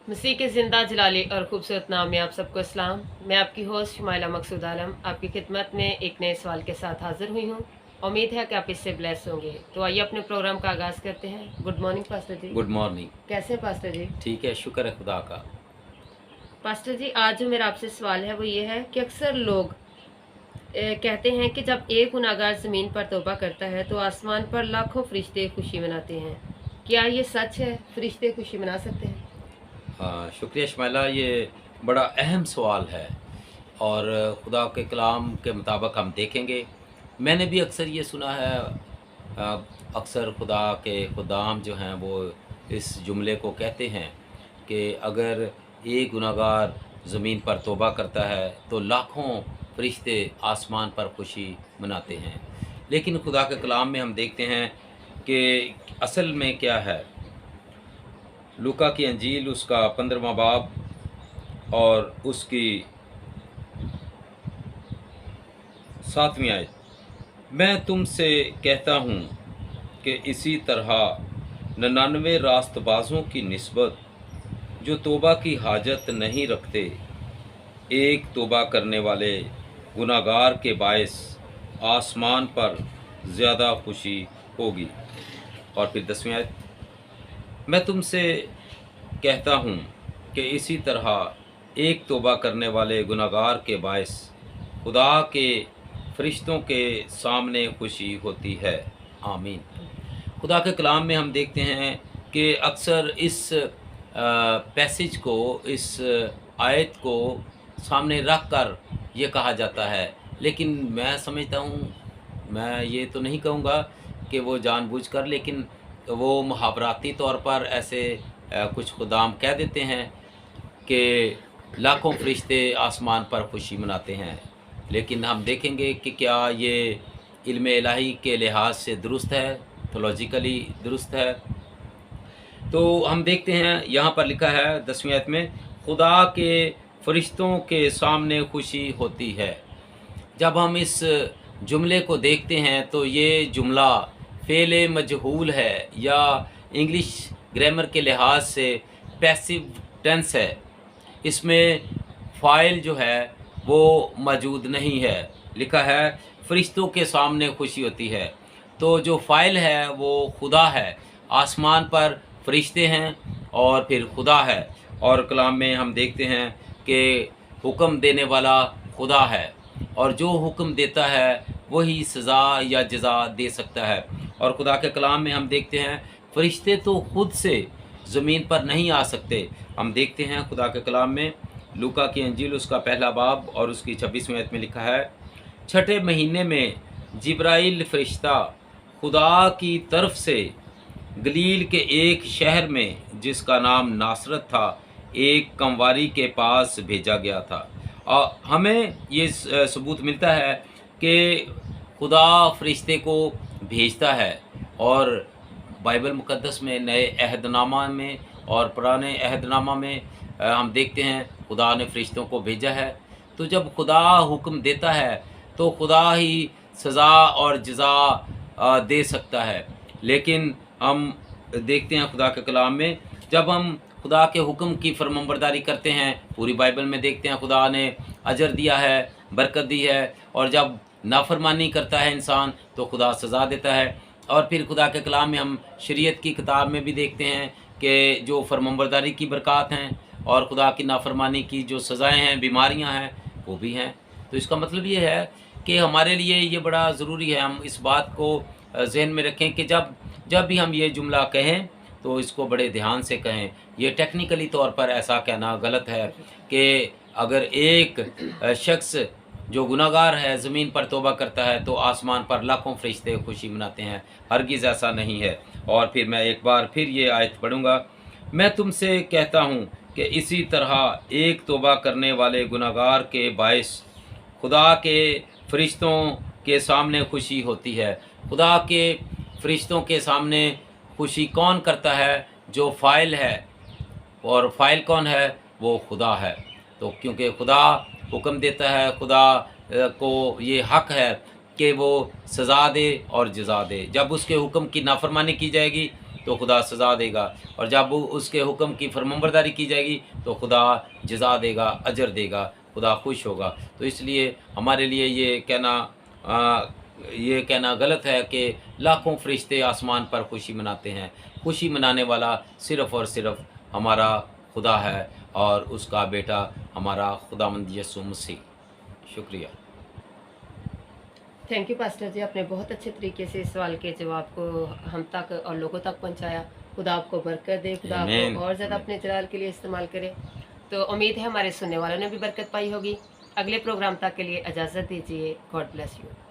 मसीह के ज़िंदा जलाली और ख़ूबसूरत नाम में आप सबको इस्लाम। मैं आपकी होस्ट शुमाइला मकसूद आलम आपकी खिदमत में एक नए सवाल के साथ हाज़िर हुई हूँ। उम्मीद है कि आप इससे ब्लेस होंगे। तो आइए अपने प्रोग्राम का आगाज़ करते हैं। Good morning pastor ji. Good morning. कैसे हैं पास्टर जी? ठीक है, शुक्र है खुदा का। पास्टर जी, आज जो मेरा आपसे सवाल है वो ये है कि अक्सर लोग कहते हैं कि जब एक गुनाहगार ज़मीन पर तौबा करता है तो आसमान पर लाखों फरिश्ते खुशी मनाते हैं। क्या ये सच है? फरिश्ते खुशी मना सकते हैं? हाँ, शुक्रिया शमाइला, ये बड़ा अहम सवाल है और खुदा के कलाम के मुताबिक हम देखेंगे। मैंने भी अक्सर ये सुना है, अक्सर खुदा के खुदाम जो हैं वो इस जुमले को कहते हैं कि अगर एक गुनाहगार ज़मीन पर तौबा करता है तो लाखों फरिश्ते आसमान पर खुशी मनाते हैं। लेकिन खुदा के कलाम में हम देखते हैं कि असल में क्या है। लूका की अंजील उसका 15वां बाब और उसकी 7वीं आयत, मैं तुमसे कहता हूँ कि इसी तरह 99 रास्तबाजों की निस्बत जो तौबा की हाजत नहीं रखते, एक तौबा करने वाले गुनाहगार के बायस आसमान पर ज़्यादा खुशी होगी। और फिर 10वीं आयत, मैं तुमसे कहता हूँ कि इसी तरह एक तौबा करने वाले गुनाहगार के बायस खुदा के फरिश्तों के सामने खुशी होती है। आमीन। खुदा के कलाम में हम देखते हैं कि अक्सर इस पैसेज को, इस आयत को सामने रख कर ये कहा जाता है, लेकिन मैं समझता हूँ, मैं ये तो नहीं कहूँगा कि वो जानबूझकर, लेकिन वो मुहावराती तौर पर ऐसे कुछ खुदाम कह देते हैं कि लाखों फरिश्ते आसमान पर खुशी मनाते हैं। लेकिन हम देखेंगे कि क्या ये इल्म इलाही के लिहाज से दुरुस्त है, थोलॉजिकली दुरुस्त है। तो हम देखते हैं यहाँ पर लिखा है 10वीं आयत में, खुदा के फरिश्तों के सामने खुशी होती है। जब हम इस जुमले को देखते हैं तो ये जुमला फ़ेल मजहूल है या इंग्लिश ग्रामर के लिहाज से पैसिव टेंस है। इसमें फ़ाइल जो है वो मौजूद नहीं है। लिखा है फरिश्तों के सामने खुशी होती है, तो जो फ़ाइल है वो खुदा है। आसमान पर फरिश्ते हैं और फिर खुदा है। और कलाम में हम देखते हैं कि हुक्म देने वाला खुदा है, और जो हुक्म देता है वही सज़ा या जज़ा दे सकता है। और खुदा के कलाम में हम देखते हैं फरिश्ते तो खुद से ज़मीन पर नहीं आ सकते। हम देखते हैं खुदा के कलाम में लूका की अंजील उसका 1 बाब और उसकी 26वीं आयत में लिखा है, छठे महीने में जिब्राइल फरिश्ता खुदा की तरफ से गलील के एक शहर में जिसका नाम नासरत था, एक कंवारी के पास भेजा गया था। और हमें ये सबूत मिलता है कि खुदा फरिश्ते को भेजता है। और बाइबल मुकद्दस में, नए अहदनामा में और पुराने अहदनामा में हम देखते हैं खुदा ने फरिश्तों को भेजा है। तो जब खुदा हुक्म देता है तो खुदा ही सज़ा और जज़ा दे सकता है। लेकिन हम देखते हैं खुदा के कलाम में, जब हम खुदा के हुक्म की फरमाबरदारी करते हैं, पूरी बाइबल में देखते हैं खुदा ने अजर दिया है, बरकत दी है। और जब नाफरमानी करता है इंसान तो खुदा सज़ा देता है। और फिर खुदा के कलाम में हम शरीयत की किताब में भी देखते हैं कि जो फरमाबरदारी की बरक़ात हैं और खुदा की नाफरमानी की जो सज़ाएँ हैं, बीमारियाँ हैं, वो भी हैं। तो इसका मतलब ये है कि हमारे लिए ये बड़ा ज़रूरी है हम इस बात को ज़हन में रखें कि जब भी हम ये जुमला कहें तो इसको बड़े ध्यान से कहें। ये टेक्निकली तौर पर ऐसा कहना गलत है कि अगर एक शख्स जो गुनाहगार है ज़मीन पर तौबा करता है तो आसमान पर लाखों फरिश्ते खुशी मनाते हैं। हरगिज़ ऐसा नहीं है। और फिर मैं एक बार फिर ये आयत पढ़ूँगा, मैं तुमसे कहता हूँ कि इसी तरह एक तौबा करने वाले गुनाहगार के बायस खुदा के फरिश्तों के सामने खुशी होती है। खुदा के फरिश्तों के सामने खुशी कौन करता है? जो फ़ाइल है। और फ़ाइल कौन है? वो खुदा है। तो क्योंकि खुदा हुक्म देता है, खुदा को ये हक़ है कि वो सज़ा दे और जज़ा दे। जब उसके हुक्म की नाफरमानी की जाएगी تو خدا سزا دے گا، اور جب اس کے حکم کی فرمانبرداری کی جائے گی تو خدا جزا دے گا، اجر دے گا، خدا خوش ہوگا۔ تو اس لیے ہمارے لیے یہ کہنا غلط ہے کہ لاکھوں فرشتے آسمان پر خوشی مناتے ہیں۔ خوشی منانے والا صرف اور صرف ہمارا خدا ہے اور اس کا بیٹا ہمارا خداوند یسوع مسیح۔ شکریہ۔ تھینک یو پاسٹر جی، آپ نے بہت اچھے طریقے سے اس سوال کے جواب کو ہم تک اور لوگوں تک پہنچایا۔ خدا آپ کو برکت دے، خدا آپ آمین۔ کو اور زیادہ اپنے جلال کے لیے استعمال کرے۔ تو امید ہے ہمارے سننے والوں نے بھی برکت پائی ہوگی۔ اگلے پروگرام تک کے لیے اجازت دیجیے۔ God bless you.